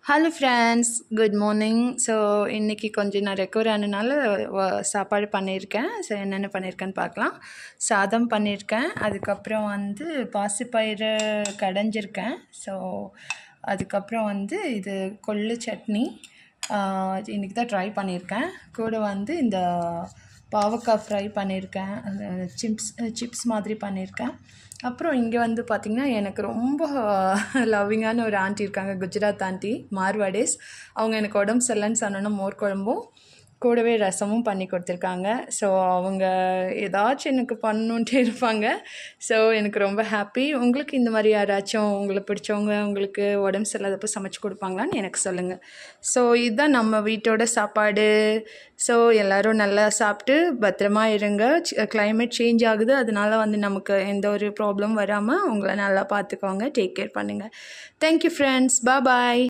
Hello friends, good morning. So இன்றைக்கி கொஞ்சம் நான் ரெக்கவர் ஆனனால சாப்பாடு பண்ணியிருக்கேன். ஸோ என்னென்ன பண்ணியிருக்கேன்னு பார்க்கலாம். சாதம் பண்ணியிருக்கேன், அதுக்கப்புறம் வந்து பாசிப்பயிறு கடைஞ்சிருக்கேன். ஸோ அதுக்கப்புறம் வந்து இது கொள்ளு சட்னி இன்றைக்கி தான் ட்ரை பண்ணியிருக்கேன். கூட வந்து இந்த பாவக்காய் ஃப்ரை பண்ணியிருக்கேன், சிப்ஸ் மாதிரி பண்ணியிருக்கேன். அப்புறம் இங்கே வந்து பார்த்திங்கன்னா எனக்கு ரொம்ப லவ்விங்கான ஒரு ஆண்டி இருக்காங்க, குஜராத் ஆண்டி, மார்வாடிஸ். அவங்க எனக்கு உடம்பு சரியில்லைன்னு சொன்னோன்னா மோர் குழம்பும் கூடவே ரசமும் பண்ணி கொடுத்துருக்காங்க. ஸோ அவங்க ஏதாச்சும் எனக்கு பண்ணணுன்ட்டு இருப்பாங்க. ஸோ எனக்கு ரொம்ப ஹாப்பி. உங்களுக்கு இந்த மாதிரி யாராச்சும் உங்களுக்கு பிடிச்சவங்க உங்களுக்கு உடம்பு சரியில்லாதப்போ சமைச்சு கொடுப்பாங்களான்னு எனக்கு சொல்லுங்கள். ஸோ இதுதான் நம்ம வீட்டோட சாப்பாடு. ஸோ எல்லோரும் நல்லா சாப்பிட்டு பத்திரமா இருங்க. கிளைமேட் சேஞ்ச் ஆகுது, அதனால வந்து நமக்கு எந்த ஒரு ப்ராப்ளம் வராமல் உங்களை நல்லா பார்த்துக்கோங்க. டேக் கேர் பண்ணுங்கள். தேங்க்யூ ஃப்ரெண்ட்ஸ், பாய்.